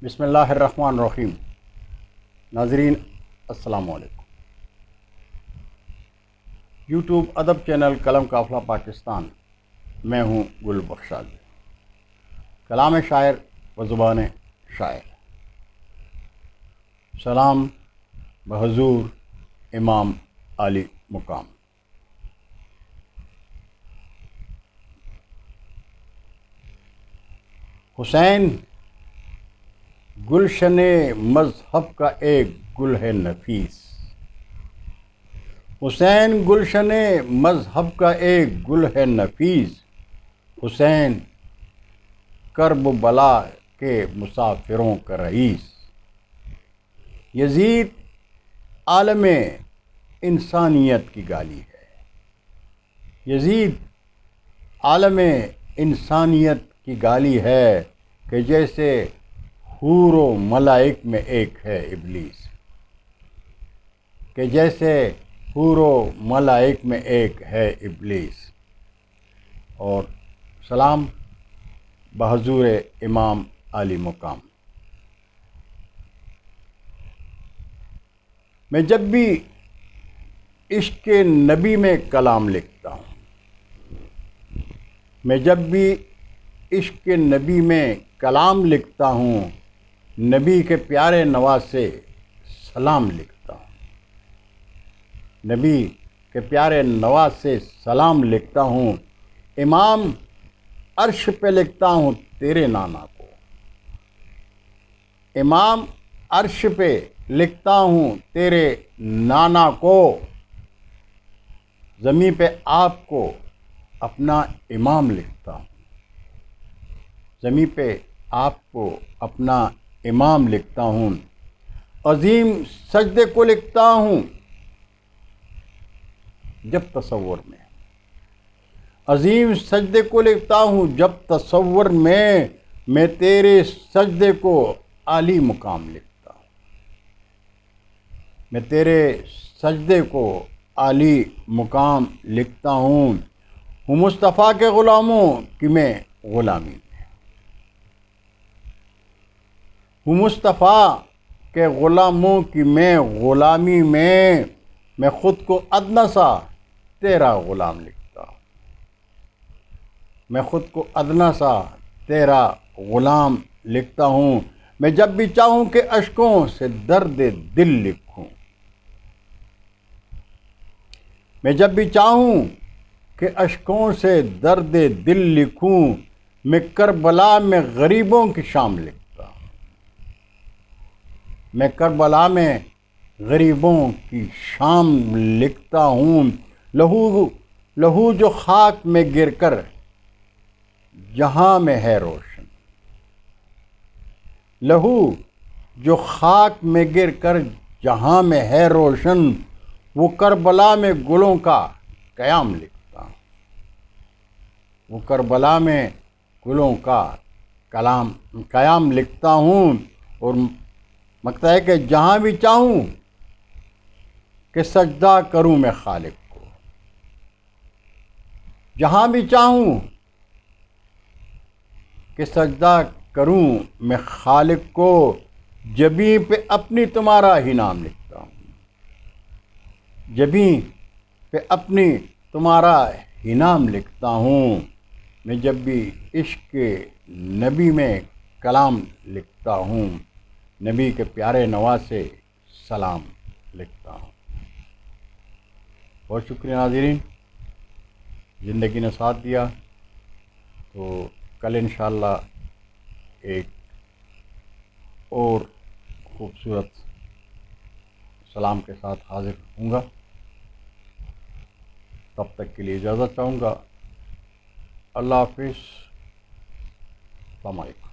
بسم اللہ الرحمن الرحیم۔ ناظرین السلام علیکم۔ یوٹیوب ادب چینل قلم قافلہ پاکستان، میں ہوں گل بخشاد، کلام شاعر و زبان شاعر۔ سلام بحضور امام عالی مقام۔ حسین گلشن مذہب کا ایک گل ہے نفیس، حسین گلشن مذہب کا ایک گل ہے نفیس، حسین کرب و بلا کے مسافروں کا رئیس، یزید عالم انسانیت کی گالی ہے، یزید عالم انسانیت کی گالی ہے کہ جیسے حور و ملائک میں ایک ہے ابلیس، کہ جیسے حور و ملائک میں ایک ہے ابلیس۔ اور سلام بحضور امام عالی مقام۔ میں جب بھی عشق نبی میں کلام لکھتا ہوں، میں جب بھی عشق نبی میں کلام لکھتا ہوں، نبی کے پیارے نواز سے سلام لکھتا ہوں، نبی کے پیارے نواز سے سلام لکھتا ہوں، امام عرش پہ لکھتا ہوں تیرے نانا کو، امام عرش پہ لکھتا ہوں تیرے نانا کو، زمین پہ آپ کو اپنا امام لکھتا ہوں، زمین پہ آپ کو اپنا امام لکھتا ہوں، عظیم سجدے کو لکھتا ہوں جب تصور میں، عظیم سجدے کو لکھتا ہوں جب تصور میں تیرے سجدے کو عالی مقام لکھتا ہوں، میں تیرے سجدے کو عالی مقام لکھتا ہوں مصطفیٰ کے غلاموں کی میں غلامی میں، مصطفیٰ کے غلاموں کی میں غلامی میں خود کو ادنا سا تیرا غلام لکھتا ہوں، میں خود کو ادنا سا تیرا غلام لکھتا ہوں، میں جب بھی چاہوں کہ اشکوں سے درد دل لکھوں، میں جب بھی چاہوں کہ اشکوں سے درد دل لکھوں، میں کربلا میں غریبوں کی شام لکھتا ہوں، میں کربلا میں غریبوں کی شام لکھتا ہوں، لہو جو خاک میں گر کر جہاں میں ہے روشن، لہو جو خاک میں گر کر جہاں میں ہے روشن، وہ کربلا میں گلوں کا قیام لکھتا ہوں، وہ کربلا میں گلوں کا قیام لکھتا ہوں، اور مقصد ہے کہ جہاں بھی چاہوں کہ سجدہ کروں میں خالق کو، جہاں بھی چاہوں کہ سجدہ کروں میں خالق کو، جبیں پہ اپنی تمہارا ہی نام لکھتا ہوں، جبیں پہ اپنی تمہارا ہی نام لکھتا ہوں، میں جب بھی عشق نبی میں کلام لکھتا ہوں، نبی کے پیارے نواز سے سلام لکھتا ہوں۔ بہت شکریہ ناظرین، زندگی نے ساتھ دیا، تو کل انشاءاللہ ایک اور خوبصورت سلام کے ساتھ حاضر ہوں گا۔ تب تک کے لیے اجازت چاہوں گا۔ اللہ حافظ، السلام علیکم۔